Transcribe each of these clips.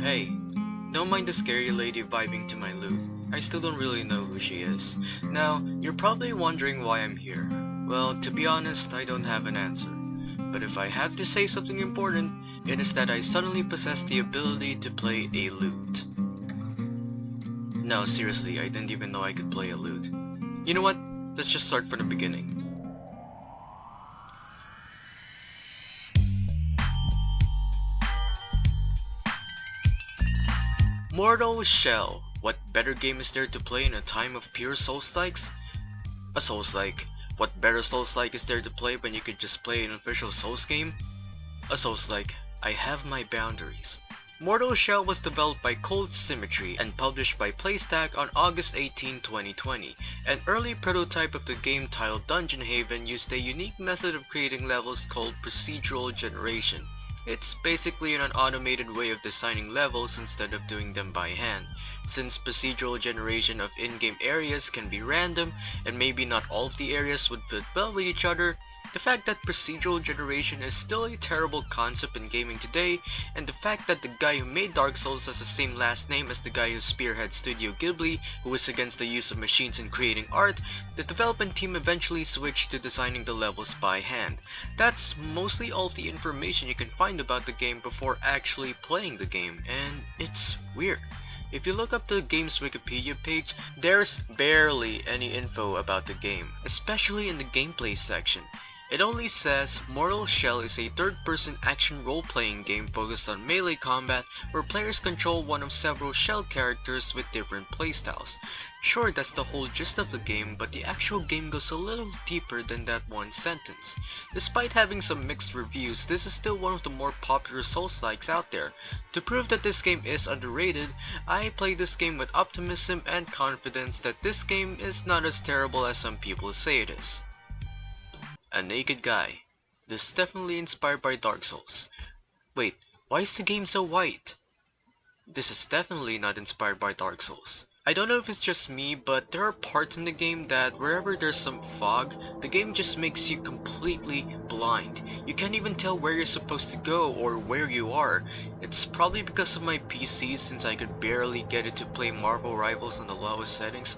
hey, don't mind the scary lady vibing to my loot. I still don't really know who she is. Now, you're probably wondering why I'm here. Well, to be honest, I don't have an answer. But if I have to say something important, it is that I suddenly possess the ability to play a lute. No, seriously, I didn't even know I could play a lute. You know what? Let's just start from the beginning. Mortal Shell. What better game is there to play in a time of pure Soulslikes? A Soulslike. What better Soulslike is there to play when you could just play an official Souls game? A Soulslike. I have my boundaries. Mortal Shell was developed by Cold Symmetry and published by PlayStack on August 18, 2020. An early prototype of the game titled Dungeon Haven used a unique method of creating levels called procedural generation. It's basically an automated way of designing levels instead of doing them by hand. Since procedural generation of in-game areas can be random, and maybe not all of the areas would fit well with each other, the fact that procedural generation is still a terrible concept in gaming today, and the fact that the guy who made Dark Souls has the same last name as the guy who spearheads Studio Ghibli, who is against the use of machines in creating art, the development team eventually switched to designing the levels by hand. That's mostly all of the information you can find about the game before actually playing the game, and it's weird. If you look up the game's Wikipedia page, there's barely any info about the game, especially in the gameplay section. It only says Mortal Shell is a third-person action role-playing game focused on melee combat where players control one of several shell characters with different playstyles. Sure, that's the whole gist of the game, but the actual game goes a little deeper than that one sentence. Despite having some mixed reviews, this is still one of the more popular Soulslikes out there. To prove that this game is underrated, I play this game with optimism and confidence that this game is not as terrible as some people say it is. A naked guy. This is definitely inspired by Dark Souls. Wait, why is the game so white? This is definitely not inspired by Dark Souls. I don't know if it's just me, but there are parts in the game that wherever there's some fog, the game just makes you completely blind. You can't even tell where you're supposed to go or where you are. It's probably because of my PC since I could barely get it to play Marvel Rivals on the lowest settings.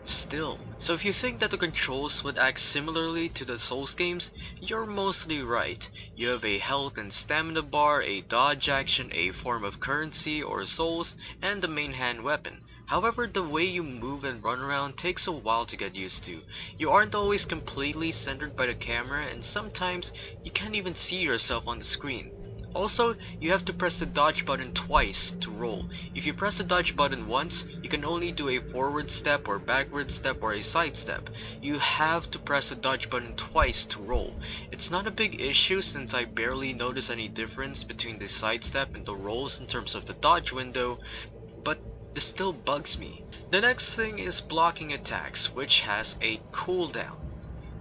Still. So if you think that the controls would act similarly to the Souls games, you're mostly right. You have a health and stamina bar, a dodge action, a form of currency or souls, and the main hand weapon. However, the way you move and run around takes a while to get used to. You aren't always completely centered by the camera, and sometimes you can't even see yourself on the screen. Also, you have to press the dodge button twice to roll. If you press the dodge button once, you can only do a forward step or backward step or a side step. You have to press the dodge button twice to roll. It's not a big issue since I barely notice any difference between the side step and the rolls in terms of the dodge window, but this still bugs me. The next thing is blocking attacks, which has a cooldown.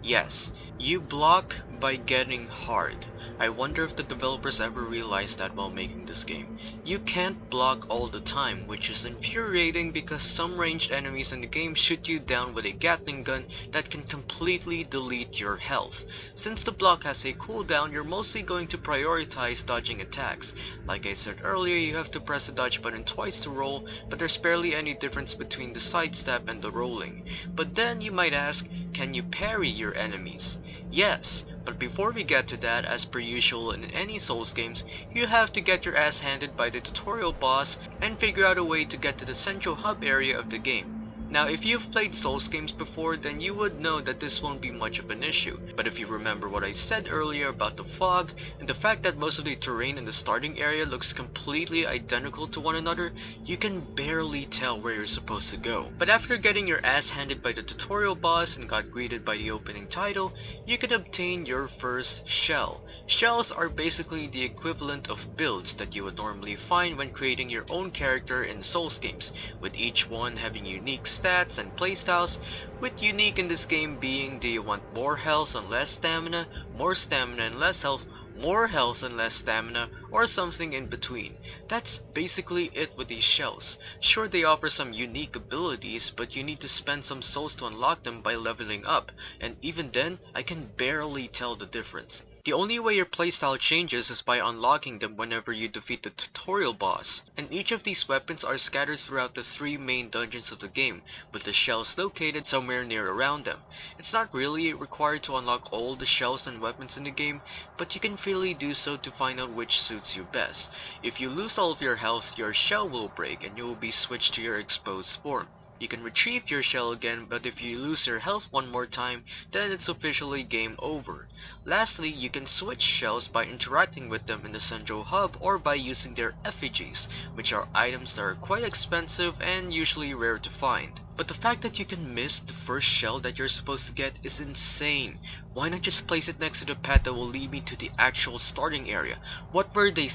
Yes, you block by getting hard. I wonder if the developers ever realized that while making this game. You can't block all the time, which is infuriating because some ranged enemies in the game shoot you down with a Gatling gun that can completely delete your health. Since the block has a cooldown, you're mostly going to prioritize dodging attacks. Like I said earlier, you have to press the dodge button twice to roll, but there's barely any difference between the sidestep and the rolling. But then you might ask, can you parry your enemies? Yes, but before we get to that, as per usual in any Souls games, you have to get your ass handed by the tutorial boss and figure out a way to get to the central hub area of the game. Now, if you've played Souls games before, then you would know that this won't be much of an issue. But if you remember what I said earlier about the fog, and the fact that most of the terrain in the starting area looks completely identical to one another, you can barely tell where you're supposed to go. But after getting your ass handed by the tutorial boss and got greeted by the opening title, you can obtain your first shell. Shells are basically the equivalent of builds that you would normally find when creating your own character in Souls games, with each one having unique stats and playstyles, with unique in this game being do you want more health and less stamina, more stamina and less health, more health and less stamina, or something in between. That's basically it with these shells. Sure, they offer some unique abilities, but you need to spend some souls to unlock them by leveling up, and even then, I can barely tell the difference. The only way your playstyle changes is by unlocking them whenever you defeat the tutorial boss, and each of these weapons are scattered throughout the 3 main dungeons of the game, with the shells located somewhere near around them. It's not really required to unlock all the shells and weapons in the game, but you can freely do so to find out which suits you best. If you lose all of your health, your shell will break and you will be switched to your exposed form. You can retrieve your shell again, but if you lose your health one more time, then it's officially game over. Lastly, you can switch shells by interacting with them in the central hub or by using their effigies, which are items that are quite expensive and usually rare to find. But the fact that you can miss the first shell that you're supposed to get is insane. Why not just place it next to the path that will lead me to the actual starting area? What were they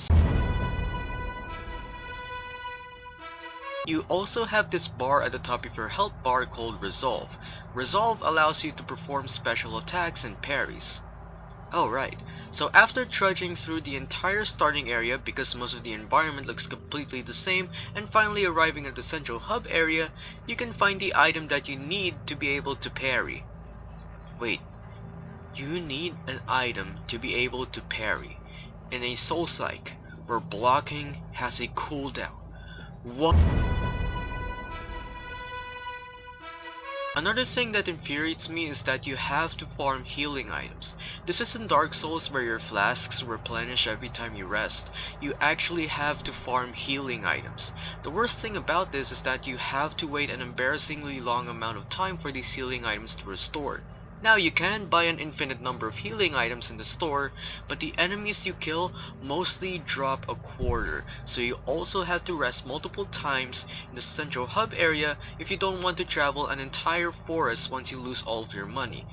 You also have this bar at the top of your health bar called Resolve. Resolve allows you to perform special attacks and parries. Alright, so after trudging through the entire starting area because most of the environment looks completely the same, and finally arriving at the central hub area, you can find the item that you need to be able to parry. Wait, you need an item to be able to parry in a Soulslike where blocking has a cooldown. What? Another thing that infuriates me is that you have to farm healing items. This isn't Dark Souls where your flasks replenish every time you rest. You actually have to farm healing items. The worst thing about this is that you have to wait an embarrassingly long amount of time for these healing items to restore. Now you can buy an infinite number of healing items in the store, but the enemies you kill mostly drop a quarter, so you also have to rest multiple times in the central hub area if you don't want to travel an entire forest once you lose all of your money.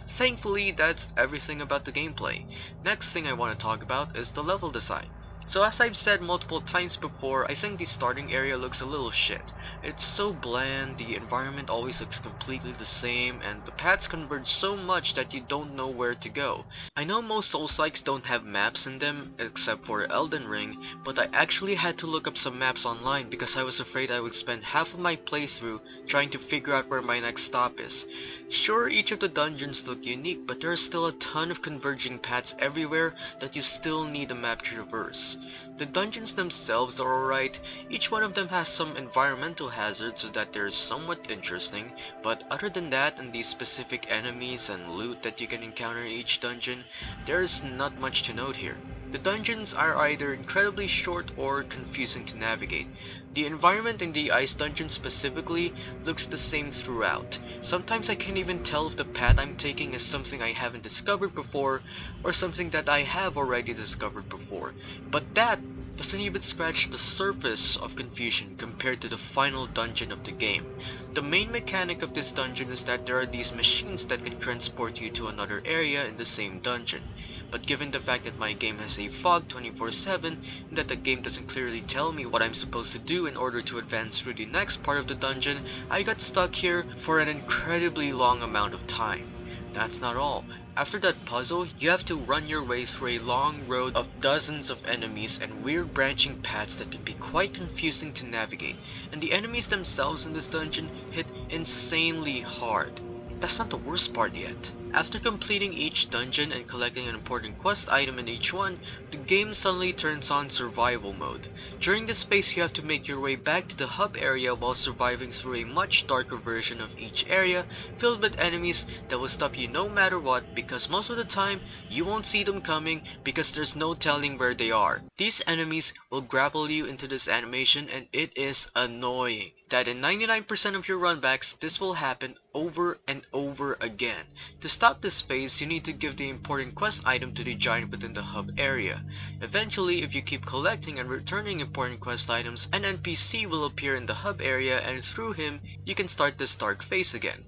Thankfully, that's everything about the gameplay. Next thing I want to talk about is the level design. So as I've said multiple times before, I think the starting area looks a little shit. It's so bland, the environment always looks completely the same, and the paths converge so much that you don't know where to go. I know most Soulslikes don't have maps in them, except for Elden Ring, but I actually had to look up some maps online because I was afraid I would spend half of my playthrough trying to figure out where my next stop is. Sure, each of the dungeons look unique, but there are still a ton of converging paths everywhere that you still need a map to traverse. The dungeons themselves are alright, each one of them has some environmental hazards so that they're somewhat interesting, but other than that and the specific enemies and loot that you can encounter in each dungeon, there's not much to note here. The dungeons are either incredibly short or confusing to navigate. The environment in the ice dungeon specifically looks the same throughout. Sometimes I can't even tell if the path I'm taking is something I haven't discovered before or something that I have already discovered before. But that doesn't even scratch the surface of confusion compared to the final dungeon of the game. The main mechanic of this dungeon is that there are these machines that can transport you to another area in the same dungeon. But given the fact that my game has a fog 24/7 and that the game doesn't clearly tell me what I'm supposed to do in order to advance through the next part of the dungeon, I got stuck here for an incredibly long amount of time. That's not all. After that puzzle, you have to run your way through a long road of dozens of enemies and weird branching paths that can be quite confusing to navigate, and the enemies themselves in this dungeon hit insanely hard. That's not the worst part yet. After completing each dungeon and collecting an important quest item in each one, the game suddenly turns on survival mode. During this phase, you have to make your way back to the hub area while surviving through a much darker version of each area, filled with enemies that will stop you no matter what, because most of the time, you won't see them coming because there's no telling where they are. These enemies will grapple you into this animation, and it is annoying that in 99% of your runbacks, this will happen over and over again. To stop this phase, you need to give the important quest item to the giant within the hub area. Eventually, if you keep collecting and returning important quest items, an NPC will appear in the hub area, and through him, you can start this dark phase again.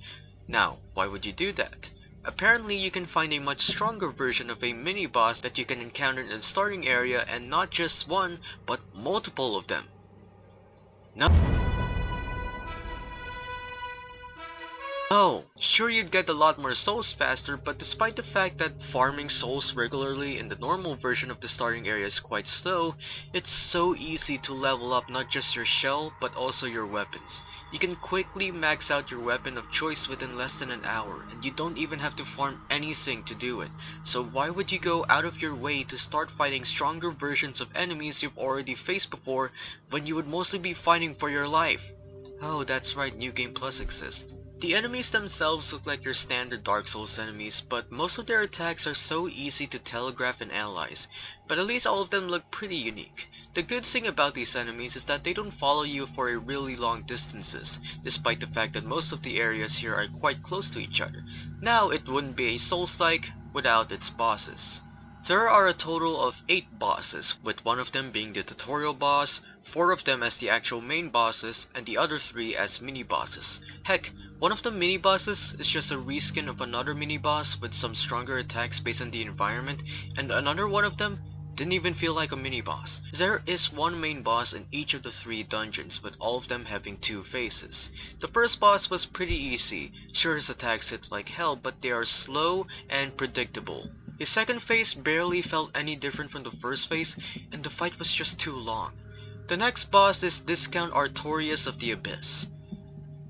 Now, why would you do that? Apparently, you can find a much stronger version of a mini-boss that you can encounter in the starting area, and not just one, but multiple of them. Now, Oh, sure you'd get a lot more souls faster, but despite the fact that farming souls regularly in the normal version of the starting area is quite slow, it's so easy to level up not just your shell, but also your weapons. You can quickly max out your weapon of choice within less than an hour, and you don't even have to farm anything to do it. So why would you go out of your way to start fighting stronger versions of enemies you've already faced before, when you would mostly be fighting for your life? Oh, that's right, New Game Plus exists. The enemies themselves look like your standard Dark Souls enemies, but most of their attacks are so easy to telegraph and analyze, but at least all of them look pretty unique. The good thing about these enemies is that they don't follow you for a really long distances, despite the fact that most of the areas here are quite close to each other. Now, it wouldn't be a Soulslike without its bosses. There are a total of 8 bosses, with one of them being the tutorial boss, 4 of them as the actual main bosses, and the other 3 as mini-bosses. Heck, one of the mini-bosses is just a reskin of another mini-boss with some stronger attacks based on the environment, and another one of them didn't even feel like a mini-boss. There is one main boss in each of the 3 dungeons, with all of them having 2 phases. The first boss was pretty easy. Sure, his attacks hit like hell, but they are slow and predictable. His second phase barely felt any different from the first phase, and the fight was just too long. The next boss is Discount Artorias of the Abyss.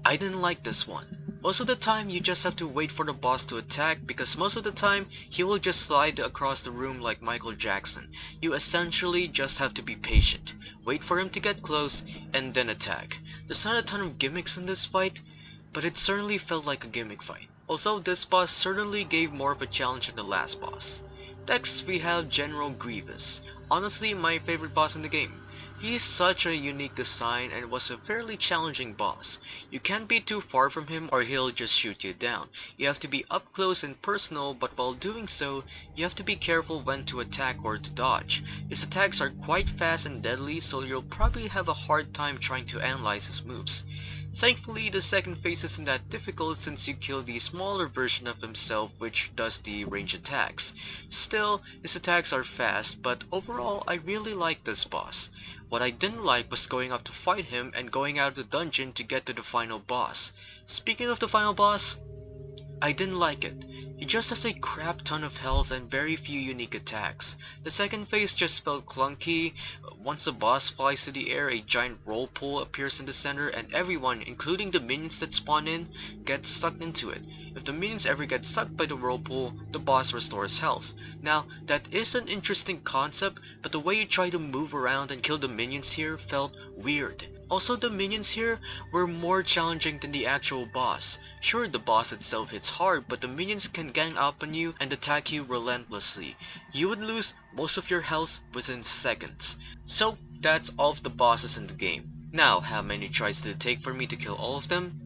I didn't like this one. Most of the time you just have to wait for the boss to attack, because most of the time he will just slide across the room like Michael Jackson. You essentially just have to be patient, wait for him to get close, and then attack. There's not a ton of gimmicks in this fight, but it certainly felt like a gimmick fight. Although this boss certainly gave more of a challenge than the last boss. Next we have General Grievous. Honestly, my favorite boss in the game. He's such a unique design and was a fairly challenging boss. You can't be too far from him or he'll just shoot you down. You have to be up close and personal, but while doing so, you have to be careful when to attack or to dodge. His attacks are quite fast and deadly, so you'll probably have a hard time trying to analyze his moves. Thankfully, the second phase isn't that difficult since you kill the smaller version of himself which does the range attacks. Still, his attacks are fast, but overall I really like this boss. What I didn't like was going up to fight him and going out of the dungeon to get to the final boss. Speaking of the final boss, I didn't like it. He just has a crap ton of health and very few unique attacks. The second phase just felt clunky. Once the boss flies to the air, a giant roll pool appears in the center and everyone, including the minions that spawn in, gets sucked into it. If the minions ever get sucked by the whirlpool, the boss restores health. Now, that is an interesting concept, but the way you try to move around and kill the minions here felt weird. Also, the minions here were more challenging than the actual boss. Sure, the boss itself hits hard, but the minions can gang up on you and attack you relentlessly. You would lose most of your health within seconds. So, that's all of the bosses in the game. Now, how many tries did it take for me to kill all of them?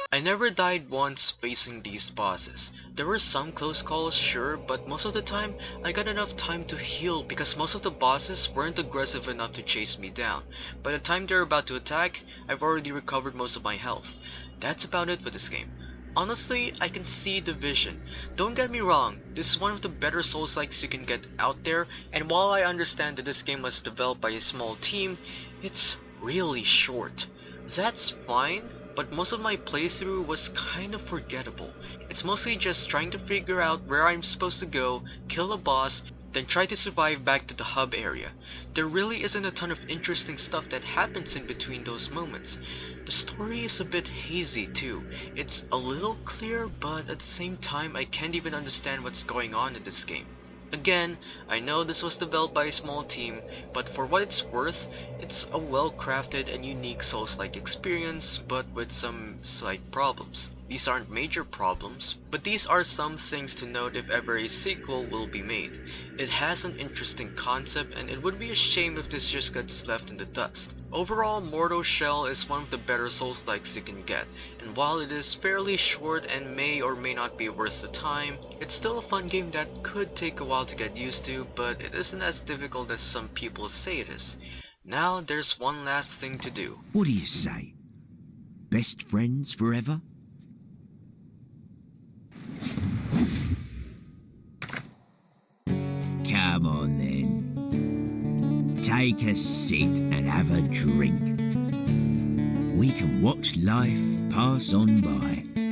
I never died once facing these bosses. There were some close calls, sure, but most of the time, I got enough time to heal because most of the bosses weren't aggressive enough to chase me down. By the time they're about to attack, I've already recovered most of my health. That's about it for this game. Honestly, I can see the vision. Don't get me wrong, this is one of the better Souls-likes you can get out there, and while I understand that this game was developed by a small team, it's really short. That's fine, but most of my playthrough was kind of forgettable. It's mostly just trying to figure out where I'm supposed to go, kill a boss, then try to survive back to the hub area. There really isn't a ton of interesting stuff that happens in between those moments. The story is a bit hazy too. It's a little clear, but at the same time I can't even understand what's going on in this game. Again, I know this was developed by a small team, but for what it's worth, it's a well-crafted and unique Souls-like experience, but with some slight problems. These aren't major problems, but these are some things to note if ever a sequel will be made. It has an interesting concept, and it would be a shame if this just gets left in the dust. Overall, Mortal Shell is one of the better Souls-likes you can get, and while it is fairly short and may or may not be worth the time, it's still a fun game that could take a while to get used to, but it isn't as difficult as some people say it is. Now there's one last thing to do. What do you say? Best friends forever? Come on then. take a seat and have a drink. We can watch life pass on by.